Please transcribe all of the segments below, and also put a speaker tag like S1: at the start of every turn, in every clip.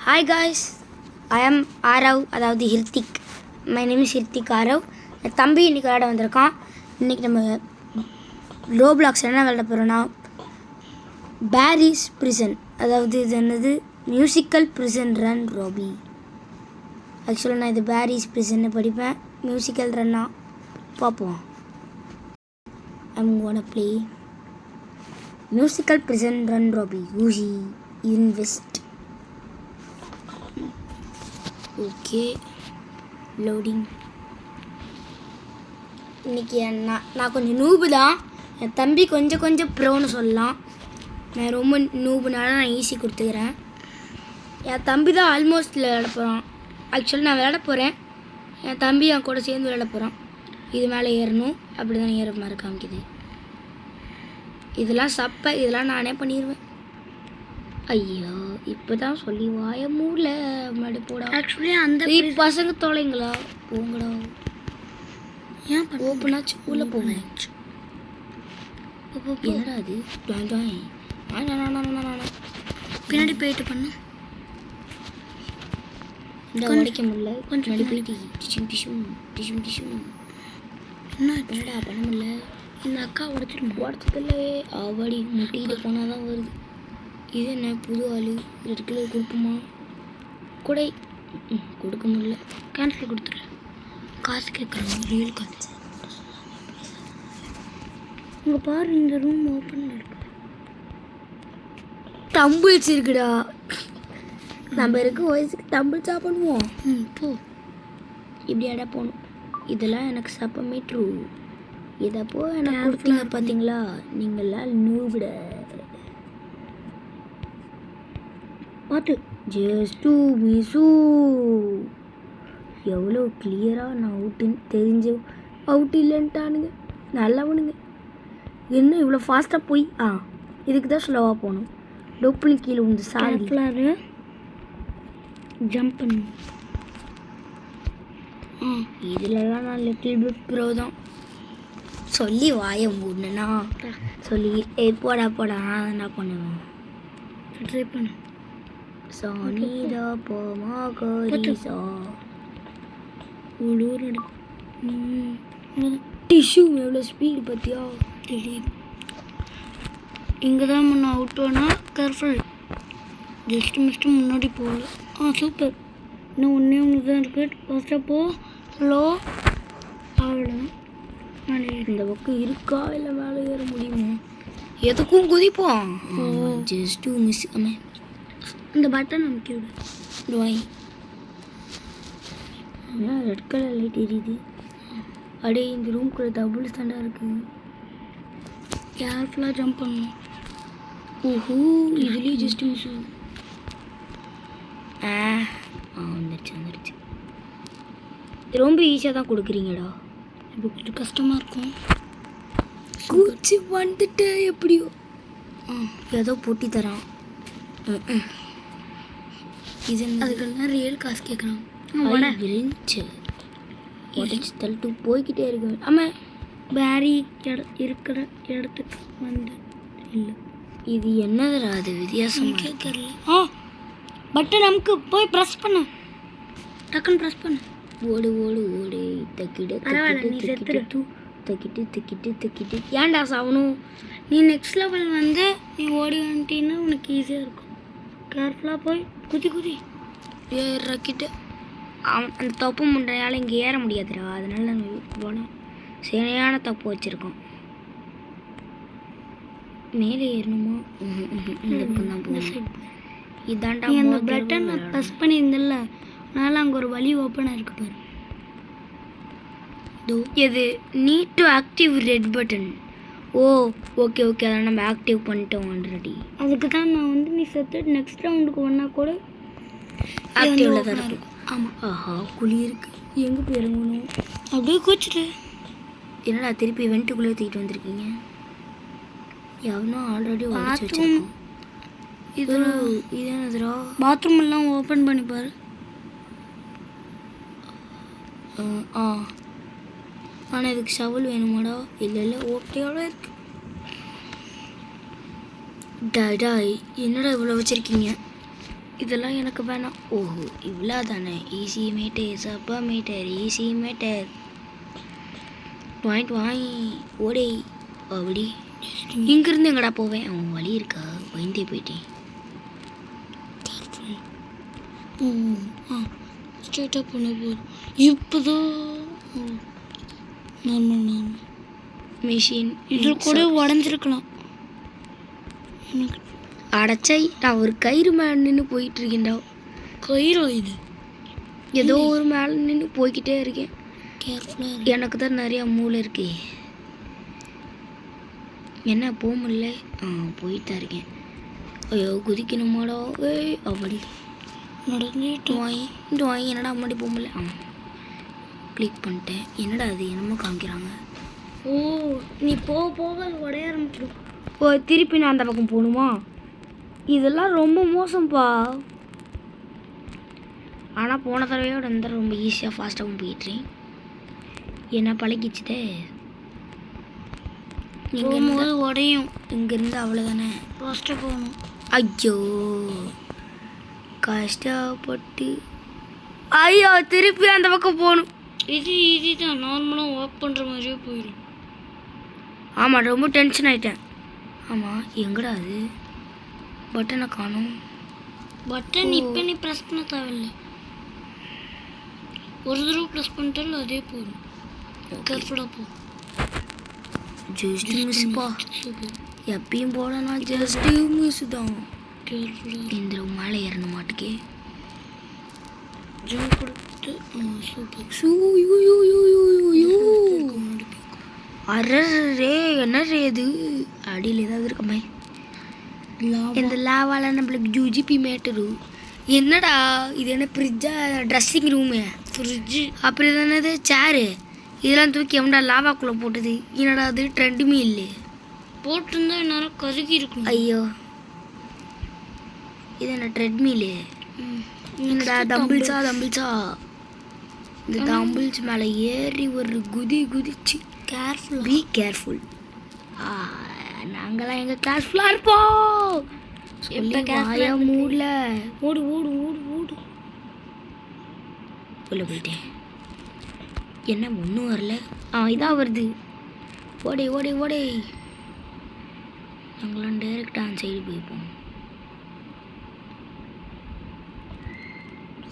S1: Hi guys, I am Aarav, அதாவது Hrithik. My name is Hrithik Aarav. என் தம்பி இன்றைக்கி விளையாட வந்திருக்கான். இன்றைக்கி நம்ம ரோப்ளாக்ஸ் என்ன விளையாட போகிறோன்னா பேரிஸ் பிரிசன், அதாவது இது என்னது மியூசிக்கல் பிரிசன் ரன் ரோபி. ஆக்சுவலாக நான் இது பேரிஸ் பிரிசன்னு படிப்பேன். மியூசிக்கல் ரன்னா பார்ப்போம். I'm gonna play musical prison run robby யூஜி இன்வெஸ்ட். Okay, loading. இன்றைக்கி நான் கொஞ்சம் நூபு தான். என் தம்பி கொஞ்சம் ப்ரோன்னு சொல்லலாம். நான் ரொம்ப நூபுனால நான் ஈஸி கொடுத்துக்கிறேன். என் தம்பி தான் ஆல்மோஸ்ட் விளையாட போகிறான். ஆக்சுவலாக நான் விளையாட போகிறேன், என் தம்பி என் கூட சேர்ந்து விளையாட போகிறான். இது மேலே ஏறணும், அப்படி தான் ஏற மாதிரி காமிக்குது. இதெல்லாம் சப்பை, இதெல்லாம் நானே பண்ணிடுவேன். ஐயோ, இப்போ தான் சொல்லி வாய மூடல முன்னாடி போடா. ஆக்சுவலி அந்த பசங்க தொலைங்களா போங்கடா. ஏன் ஓப்பனாச்சு உள்ளே போங்க. என்னடா அது பின்னாடி போயிட்டு பண்ண இந்த உடைக்க முடியல. கொஞ்சம் போயிட்டு டிஷும் டிஷும் டிஷும் டிஷும் என்ன என்னடா பண்ண முடியல. இந்த அக்கா உடச்சதில்ல. அவடி முட்டிக்கிட்டு போனால் தான் வருது. இது என்ன புது ஆள், ரெட் கலர் கொடுப்போமா? கொடை கொடுக்க முடியல, கேன்சல் கொடுத்துரு. காசு கேட்குறாங்க, ரியல் காசு. இங்கே பாரு, இந்த ரூம் ஓப்பன் இருக்கு. டம்பிள்ஸ் இருக்குடா. நம்ம இருக்க வயசுக்கு டம்பிள்ஸாக பண்ணுவோம். போ, இப்படியாடா போகணும். இதெல்லாம் எனக்கு சப்பமே ட்ரூ. இதை போ எனக்கு கொடுத்தீங்க பார்த்தீங்களா, நீங்களாம் நூவிட பார்த்து ஜஸ்ட் டு மிஸு. எவ்வளோ கிளியராக நான் அவுட்டுன்னு தெரிஞ்சு அவுட் இல்லைன்ட்டானுங்க. நல்லவனுங்க. என்ன இவ்வளோ ஃபாஸ்ட்டாக போய் இதுக்கு தான் ஸ்லோவாக போகணும். டொப்புனு கீழே வந்து சாப்பிட்லாரு ஜம்ப் பண்ணு. இதிலலாம் நான் லிட்டில் பிட் ப்ரோ தான். சொல்லி வாய மூடனா சொல்லி போடா என்ன பண்ணுவேன். ட்ரை பண்ணு. சானிதா போமா கரிசா உள்ளூர் டிஷ்யூ எவ்வளோ ஸ்பீடு பார்த்தியா தெரியுது. இங்கே தான் முன்ன அவுட் ஆனால் கேர்ஃபுல். ஜஸ்ட்டு முன்னாடி போகல. சூப்பர். இன்னும் ஒன்று தான் இருக்குது. ஃபஸ்ட்டாக போ, ஸ்லோ. அவ்வளோதான். இந்த பக்கம் இருக்கா இல்லை மேலே ஏற முடியுமா? எதுக்கும் குதிப்போம். Just miss. இந்த பட்டன் நமக்கு விடு. வாய் என்ன ரெட் கலர் லைட் எரியுது. அப்படியே இந்த ரூம்குள்ளே டபுள் ஸ்டாண்டாக இருக்குது. கேர்ஃபுல்லாக ஜம்ப் பண்ணணும். ஓஹோ, இதுலேயும் ஜஸ்ட் மிஸ். வந்துருச்சு. ரொம்ப ஈஸியாக தான் கொடுக்குறீங்கடா. இப்போ கொஞ்சம் கஷ்டமாக இருக்கும். கூச்சி வந்துட்டு எப்படியோ ஏதோ போட்டி தரான். இது அதுக்கெல்லாம் ரியல் காசு கேட்குறான். உடச்சி தள்ளிட்டு போய்கிட்டே இருக்கு. ஆமாம், பேரி இருக்கிற இடத்துக்கு வந்து இல்லை. இது என்னதுடா, அது வித்தியாசம் கேட்கல. பட்டன் நமக்கு போய் ப்ரெஸ் பண்ண, டக்குன்னு ப்ரெஸ் பண்ணு. ஓடு தக்கிட்டு ஏன்டா சாவணும்? நீ நெக்ஸ்ட் லெவல் வந்து நீ ஓடி வந்துட்டீங்கன்னா உனக்கு ஈஸியாக இருக்கும். கேர்ஃபுல்லாக போய் குதி ஏறக்கிட்டு. அந்த தப்பு முண்டையால் இங்கே ஏற முடியாதுடா. அதனால நாங்கள் போனோம். சரியான தப்பு வச்சுருக்கோம். மேலே ஏறணுமா? இந்த பக்கம் தான் போகணும். இதாண்டா அந்த பட்டன் நான் ப்ரெஸ் பண்ணியிருந்தில்ல, அதனால் அங்கே ஒரு வழி ஓப்பனாக இருக்கு பாரு. இது need to active red button. Okay அதை நம்ம ஆக்டிவ் பண்ணிட்டோம் ஆல்ரெடி. அதுக்கு தான் நான் வந்து நீ செத்துட்டு நெக்ஸ்ட் ரவுண்டுக்கு ஒன்றா கூட ஆக்டிவில் தான் இருக்கும். ஆமாம். குழி இருக்குது. எங்கே போய் இறங்கணும்? அப்படியே குச்சிட்டு. என்னடா திருப்பி வெண்ட்டுக்குள்ளே தூக்கிட்டு வந்திருக்கீங்க? எவனோ ஆல்ரெடி பாத்ரூம். இது என்னதுரா? பாத்ரூம் எல்லாம் ஓப்பன் பண்ணிப்பார். ஆனால் இதுக்கு ஷவல் வேணுமாடா? இல்லை ஓகேயோட இருக்கு. என்னடா இவ்வளோ வச்சுருக்கீங்க? இதெல்லாம் எனக்கு வேணாம். ஓஹோ இவ்வளோ தானே. ஈஸி மீட்டர் சப்பா மீட்டர் ஈஸி மீட்டர் பாயிண்ட் வாங்கி ஓடே அப்படி. இங்கேருந்து எங்கடா போவேன்? அவன் வழி இருக்கா? பயந்தே போயிட்டேன்.
S2: ஸ்ட்ரெயிட்டாக போன போதும் இப்போதான் நார்மல்
S1: மிஷின்
S2: இதில் கூட உடஞ்சிருக்கலாம். எனக்கு
S1: அடைச்சை நான் ஒரு கயிறு மேலே நின்று போயிட்டு இருக்கேன்டா.
S2: கயிறா இது?
S1: ஏதோ ஒரு மேலே நின்று போய்கிட்டே இருக்கேன்.
S2: கேர்ஃபுல்லாக
S1: எனக்கு தான் நிறையா மூளை இருக்கு. என்ன போக முடியல? போயிட்டு தான் இருக்கேன். ஐயோ குதிக்கணுமாடா? ஏய் அப்படி
S2: நடந்துட்டு
S1: வாங்கி என்னடா முன்னாடி போக முடியல. கிளிக் பண்ணிட்டேன். என்னடா அது என்னமோ காமிக்கிறாங்க.
S2: ஓ நீ போக போக அது உடைய ஆரம்பிச்சிடும்.
S1: ஓ திருப்பி நான் அந்த பக்கம் போகணுமா? இதெல்லாம் ரொம்ப மோசம்ப்பா. ஆனால் போன தடவையோட இந்த தடவை ரொம்ப ஈஸியாக ஃபாஸ்ட்டாகவும் போயிட்டுறேன். என்ன பழகிச்சுட்டே.
S2: போகும்போது உடையும்.
S1: இங்கேருந்து அவ்வளோதானே
S2: ஃபாஸ்ட்டாக போகணும்.
S1: ஐயோ கஷ்டப்பட்டு ஐயோ திருப்பி அந்த பக்கம் போகணும்.
S2: இது ஈஸி தான். நார்மலாக வாக் பண்ணுற மாதிரியே போயிடும்.
S1: ஆமாம் ரொம்ப டென்ஷன் ஆகிட்டேன். ஆமாம் எங்கடா அது பட்டனை காணும்.
S2: பட்டன் இப்போ நீ ப்ரெஸ் பண்ண தேவையில்லை. ஒரு தடவை ப்ரெஸ் பண்ணிட்டாலும் அதே போதும். கேர்ஃபுல்லாக போ.
S1: ஜஸ்ட் மிஸ்ப்பா. எப்பயும் போல நான் ஜஸ்ட் மிஸ் தான்.
S2: கேர்ஃபுல்லாக
S1: இந்த மேலே ஏறணும் மாட்டுக்கே.
S2: ஜூம் கொடுத்து சூப்பர்.
S1: அரே என்ன இது அடியில் ஏதாவது இருக்கமே. இந்த லாவால நம்மளுக்கு ஜூஜிபி மேட்டரு. என்னடா இது? என்ன ஃப்ரிட்ஜா? ட்ரெஸ்ஸிங் ரூமு
S2: ஃப்ரிட்ஜு
S1: அப்படி தானே சேரு. இதெல்லாம் தூக்கி எவன்டா லாவாக்குள்ளே போட்டது? என்னடா அது ட்ரெண்டுமே இல்லை.
S2: போட்டிருந்தா என்னாலும் கருகி இருக்கணும்.
S1: ஐயோ இது என்ன ட்ரெட்மில்லு? என்னடா தம்பிள்ஸா? இந்த தம்பிள்ஸ் மேலே ஏறி ஒரு குதிச்சு பி கேர்ஃபுல். நாங்களாம் எங்கள் கேர்ஃபுல்லாக இருப்போம். எப்போ மூடல
S2: ஓடு ஓடு ஓடு ஓடு.
S1: உள்ள போயிட்டேன். என்ன ஒன்றும் வரல. இதான் வருது. ஓடே ஓடே ஓடே. நாங்களாம் டைரெக்டாக அந்த சைடு போய்ப்போம்.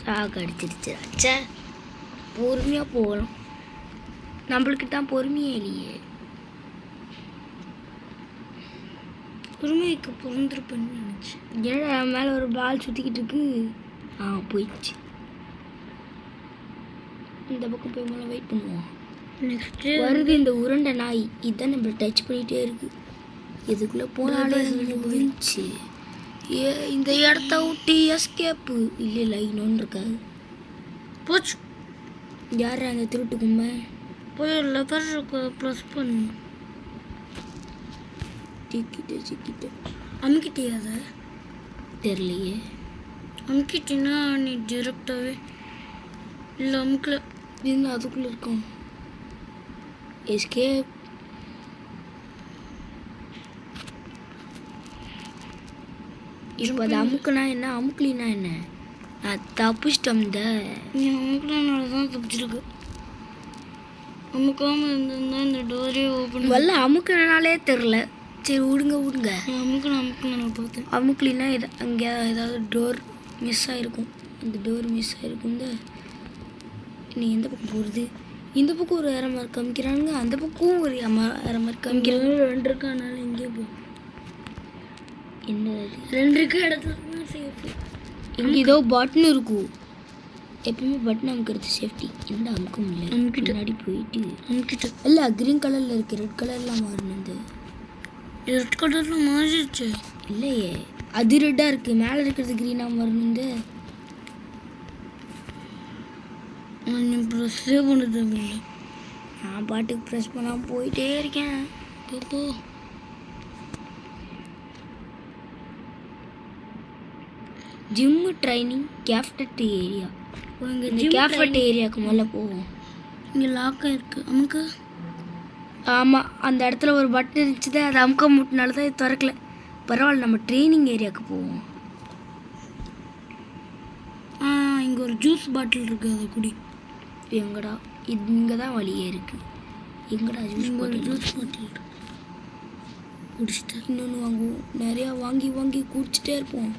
S1: சாக்கு அடிச்சிருச்சு. அச்சா பொறுமையாக போகலாம். நம்மளுக்கு தான் பொறுமையே இல்லையே.
S2: பொறுமைக்கு பொருந்திருப்பேன்னு நினச்சி.
S1: ஏன்னா என் மேலே ஒரு பால் சுற்றிக்கிட்டு இருக்கு. போயிடுச்சு. இந்த பக்கம் போய் மேலே வெயிட் பண்ணுவோம்.
S2: நெக்ஸ்ட்டு
S1: வருது இந்த உருண்டை நாய். இதுதான் நம்ம டச் பண்ணிகிட்டே இருக்கு. இதுக்குள்ளே போனாலே முடிஞ்சு. இந்த இடத்த விட்டு எஸ்கேப்பு. இல்லை இன்னொன்று இருக்காது.
S2: போச்சு.
S1: யார் அந்த திருட்டு கும்பை?
S2: போய் லெவர் ப்ளஸ் பண்ணு.
S1: சிக்கிட்டு
S2: அமுக்கிட்டியா? அதை
S1: தெரியலையே.
S2: அமுக்கிட்டின்னா நீ டிரெக்டாகவே இல்லை அமுக்கல.
S1: இது அதுக்குள்ளே இருக்கும். எஸ்கேப். இப்போ அது அமுக்குனா என்ன அமுக்கலினா என்ன? நான் தப்பிச்சிட்டோம்.
S2: நீ அமுக்கினால தான் தப்பிச்சிருக்கு. அமுக்காமல் இருந்திருந்தா இந்த டோரே ஓப்பன்
S1: வரல. அமுக்குனாலே தெரில. சரி விடுங்க.
S2: அமுக்கணும் நான் பார்த்தேன்.
S1: அமுக்கலினா அங்கே ஏதாவது டோர் மிஸ் ஆகிருக்கும். அந்த டோர் மிஸ் ஆகிருக்கும். நீ எந்த பக்கம் போகிறது? இந்த பக்கம் ஒரு அரை மார்க் காமிக்கிறானுங்க, அந்த பக்கம் ஒரு அரை மார்க் காமிக்கிறாங்க.
S2: 2 இருக்கானால இங்கே போ.
S1: என்ன
S2: 2 இருக்க இடத்துல சேஃப்.
S1: இங்கே ஏதோ பட்டன் இருக்கும். எப்பவுமே பட்டன் அமுக்கிறது சேஃப்டி. என்ன அமுக்க முடியல. முன்னாடி போயிட்டு
S2: அமுக்கிட்டு
S1: இல்லை க்ரீன் கலரில் இருக்குது. ரெட் கலர்லாம் மாறினது.
S2: ரெட் கலரில் மாறிடுச்சு.
S1: இல்லையே அது ரெட்டாக இருக்குது. மேலே இருக்கிறது க்ரீனாக மாறினது.
S2: நீ ப்ரெஸ்ஸே பண்ணது இல்லை.
S1: நான் பாட்டுக்கு ப்ரெஸ் பண்ணாமல் போயிட்டே இருக்கேன்.
S2: போ.
S1: ஜிம்மு ட்ரைனிங் கேஃப்டட் ஏரியா. இந்த கேஃப்டட் ஏரியாவுக்கு முதல்ல போவோம்.
S2: இங்கே லாக்காக இருக்குது. அமுக்கு.
S1: ஆமாம் அந்த இடத்துல ஒரு பட்டன் இருந்துச்சு. அது அமுக்க முட்டினால தான் இது திறக்கல. பரவாயில்ல நம்ம ட்ரைனிங் ஏரியாவுக்கு போவோம்.
S2: ஜூஸ் பாட்டில் இருக்கு, அதை குடி.
S1: எங்கடா இங்கே தான் வழியே இருக்குது. எங்கடா ஜூஸ்
S2: ஒரு
S1: பாட்டில்?
S2: ஜூஸ் பாட்டில் இருக்கு, குடிச்சிட்டு
S1: இன்னொன்று வாங்குவோம். நிறையா வாங்கி வாங்கி குடிச்சிட்டே இருப்போம்.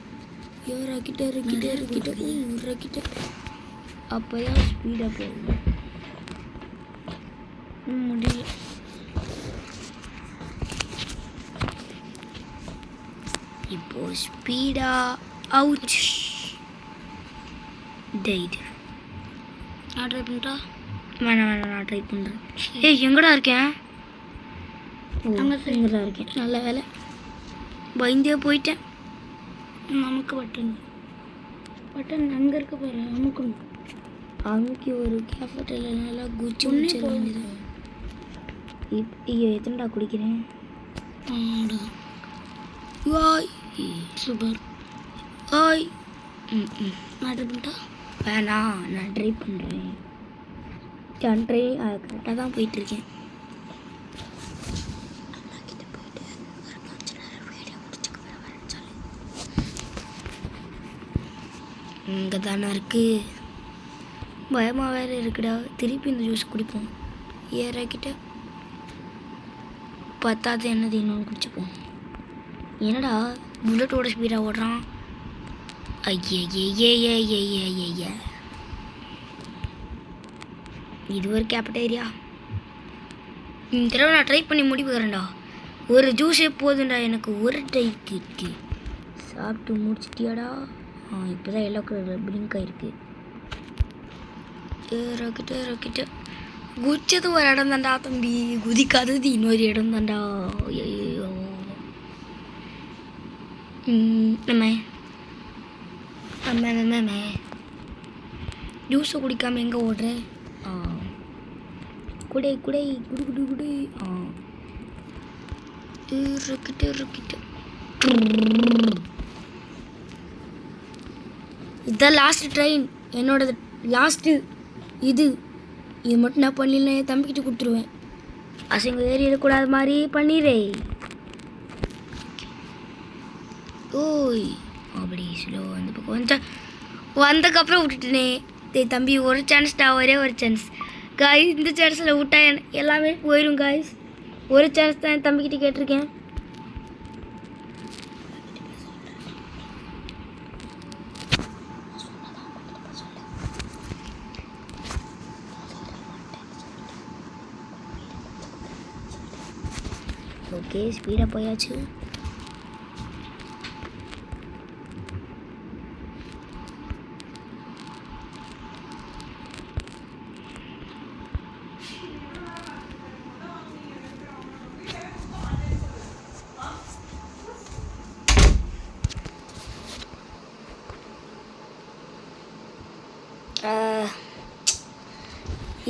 S1: ரக்கிட்ட அப்போ தான் ஸ்பீடாக போகும்.
S2: முடியல.
S1: இப்போ ஸ்பீடாக அவுட் டெய்டு.
S2: நான் ட்ரை பண்ணிட்டா?
S1: வேணாம் நான் ட்ரை பண்ணுறேன். ஏய் எங்கடா இருக்கேன்?
S2: அங்கே
S1: இங்கே தான் இருக்கேன். நல்ல வேலை, பயந்தே போயிட்டேன்.
S2: நமக்கு பட்டன் அங்கே இருக்க பாரு, அமுக்கணும்.
S1: அமுக்கி ஒரு கேஃபேட்டரியில் நல்லா குச்சி
S2: ஒன்றே
S1: குச்சி
S2: போகுது.
S1: ஐயோ எத்தனைடா குடிக்கிறேன்?
S2: அவ்வளோதான்.
S1: ஆய்
S2: சூப்பர்.
S1: ஆய்.
S2: நான் ட்ரை பண்ணிட்டா?
S1: வேணாம் நான் ட்ரை பண்ணுறேன். கரெக்டாக தான் போயிட்டுருக்கேன். இங்கே தானே இருக்குது. பயமாக வேறு இருக்குடா. திருப்பி இந்த ஜூஸ் குடிப்போம். ஏறாக்கிட்ட பத்தாவது என்னது இன்னொன்று குடிச்சுப்போம். என்னடா புல்லட்டோட ஸ்பீடாக ஓடுறான். ஐய இது ஒரு கேபிட்டேரியா. இந்த தடவை நான் ட்ரை பண்ணி முடிவு வரேன்டா. ஒரு ஜூஸே போதுண்டா எனக்கு. ஒரு டைக்கு சாப்பிட்டு முடிச்சிட்டியாடா? இப்போ தான் எல்லோ கலர் பிளிங்க் ஆகிருக்கு. ராக்கெட்டு குச்சது ஒரு இடம் தான்டா தம்பி, குதிக்காதது இன்னொரு இடம் தான்டா. ஐயோ நம்ம ஜூஸை குடிக்காமல் எங்கே ஓடுற? குடை குடு ராக்கெட்டு. இதுதான் லாஸ்ட் ட்ரெயின், என்னோடது லாஸ்ட்டு. இது மட்டும் நான் பண்ணல, என் தம்பிக்கிட்ட கொடுத்துருவேன். அசிங்க ஏறிடக்கூடாது மாதிரி பண்ணிடுறே. ஓய் அப்படி ஸ்லோ அந்த பக்கம் வந்ததுக்கப்புறம் விட்டுட்டேனே. தம்பி ஒரு சான்ஸ்டா, ஒரே ஒரு சான்ஸ் காய்ஸ். இந்த சான்ஸில் விட்டா எல்லாமே போயிடும் காய்ஸ். ஒரு சான்ஸ் தான் என் தம்பிக்கிட்ட கேட்டிருக்கேன். ஓகே ஸ்பீடாக போயாச்சு.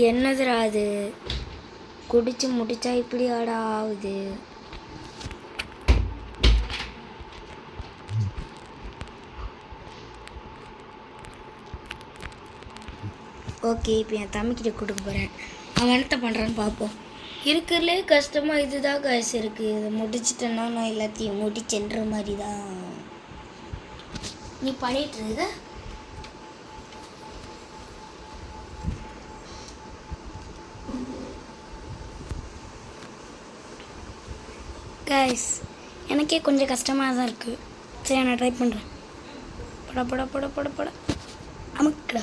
S1: என்னதுடா அது, குடிச்சு முடிச்சா இப்படி ஆடா ஆகுது. ஓகே இப்போ என் தம்பிக்கிட்ட கொடுக்க போகிறேன். அவன் என்னத்தை பண்ணுறான்னு பார்ப்போம். இருக்கிறதுலே கஷ்டமாக இதுதான் காசு இருக்குது. இதை முடிச்சிட்டேன்னா நான் எல்லாத்தையும் முடிச்சென்ற மாதிரி தான் நீ பண்ணிட்டு இருக்க. கைஸ் எனக்கே கொஞ்சம் கஷ்டமாக தான் இருக்குது. சரி நான் ட்ரை பண்ணுறேன். பட அமுக்குடா.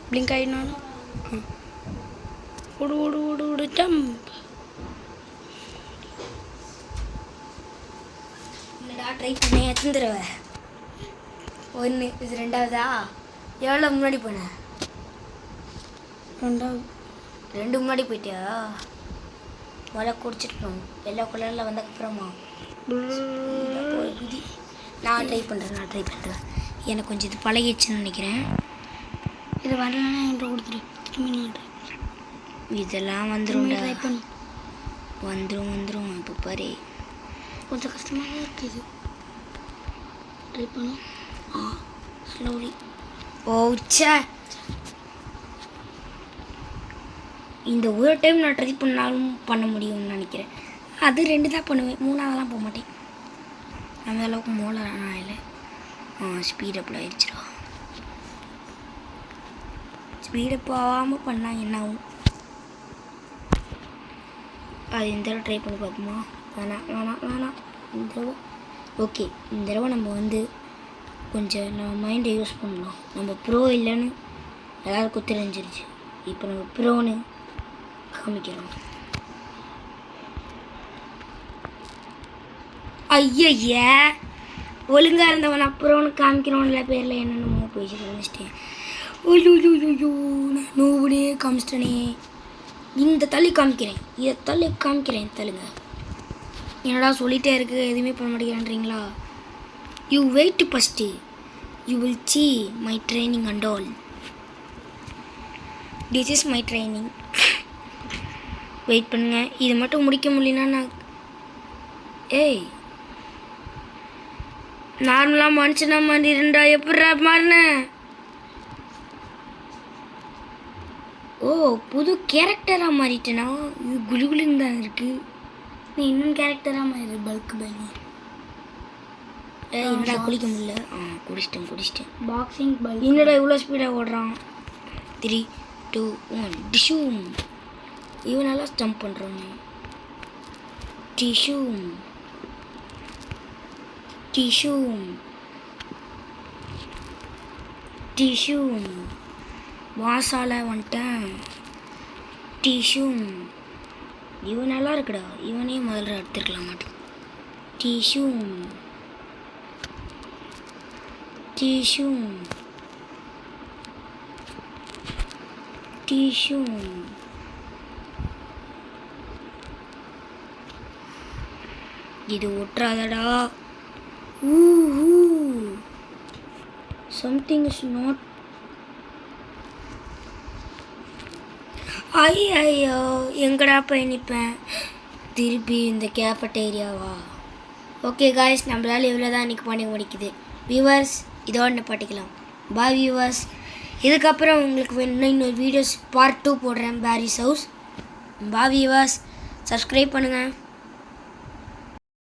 S1: பிளிங்க் ஆகிடணும். ஓடு ஜம்ப். என்னடா ட்ரை பண்ணி எத்தனை ஒன்று, இது ரெண்டாவதா? எவ்வளோ முன்னாடி போனேன்? ரெண்டு முன்னாடி போயிட்டியா? முதல்ல குடிச்சிருக்கணும். எல்லோ கலரில் வந்ததுக்கப்புறமா குதி. நான் ட்ரை பண்ணுறேன். எனக்கு கொஞ்சம் இது பழகிடுச்சுன்னு நினைக்கிறேன்.
S2: இது வரலன்னா என்கிட்ட கொடுத்துரு.
S1: இதெல்லாம் வந்துடும்.
S2: ட்ரை பண்ணு.
S1: வந்துடும். இப்போ பாரு
S2: கொஞ்சம் கஷ்டமாக தான் இருக்குது. ட்ரை பண்ணும். ஸ்லோலி.
S1: ஓச்சா இந்த ஒரு டைம் நான் ட்ரை பண்ணாலும் பண்ண முடியும்னு நினைக்கிறேன். அது 2 தான் பண்ணுவேன், 3ஆவதெல்லாம் போக மாட்டேன். அந்த அளவுக்கு மோளரானா இல்லை. ஸ்பீட் அப்ல ஆயிடுச்சுடா. ஸ்பீடு போகாமல் பண்ணால் என்ன ஆகும்? அது இந்த தடவை ட்ரை பண்ணி பார்ப்போமா? வேணாம் இந்த தடவை ஓகே. இந்த தடவை நம்ம வந்து கொஞ்சம் நம்ம மைண்டை யூஸ் பண்ணலாம். நம்ம ப்ரோ இல்லைன்னு எல்லாருக்கும் தெரிஞ்சிருச்சு. இப்போ நம்ம ப்ரோன்னு காமிக்கிறோம். ஐய ஒழுங்காக இருந்தவன் ப்ரோன்னு காமிக்கிறோம்ல பேரில் என்னென்னமோ பேசி காமிச்சிட்டேன். ஐயோ நான் நோவுனே காமிச்சிட்டேனே. இந்த தள்ளி காமிக்கிறேன், இதை தள்ளி காமிக்கிறேன். தள்ளுங்க. என்னடா சொல்லிகிட்டே இருக்கு, எதுவுமே பண்ண மாட்டேங்கிறீங்களா? You wait first, you will see my training and all. This is my training. Wait பண்ணுங்க. இது மட்டும் முடிக்க முடியலன்னா நான் ஏய் நார்மலாக மனுஷனா மாறிடுண்டா. எப்படா மாறினேன்? ஓ புது கேரக்டராக மாறிட்டேனா? இது குலுகுலுன்னு தான் இருக்குது. நீ இன்னும் கேரக்டராக மாறிடு. பல்க் பைனி என்னடா குளிக்க முடியல. குடிச்சிட்டேன். பாக்ஸிங் பல்க் என்னடா இவ்வளோ ஸ்பீடாக ஓடுறான்? 3 2 1 டிஷூம். இவன் நல்லா ஸ்டம்ப் பண்ணுறான். டிஷூம் வாசால வந்துட்டேன். டிஷூம் இவன் நல்லா இருக்குடா. இவனே முதல்ல எடுத்துருக்கலாம் மாட்டேன். டிஷூம் இது ஒட்டுறாதடா. Something is not. ஐயோ எங்கடா போய் நிற்பேன் திருப்பி இந்த கேஃபட்டேரியாவா? ஓகே காய்ஸ், நம்மளால் இவ்வளோ தான் இன்றைக்கி பண்ணி முடிக்குது. வியூவர்ஸ் இதோட நிப்பாட்டிக்கலாம். பாய் வியூவர்ஸ். இதுக்கப்புறம் உங்களுக்கு வேணும்னா இன்னொரு வீடியோஸ் பார்ட் 2 போடுறேன். Paris house. பாய் வியூவர்ஸ். சப்ஸ்கிரைப் பண்ணுங்கள்.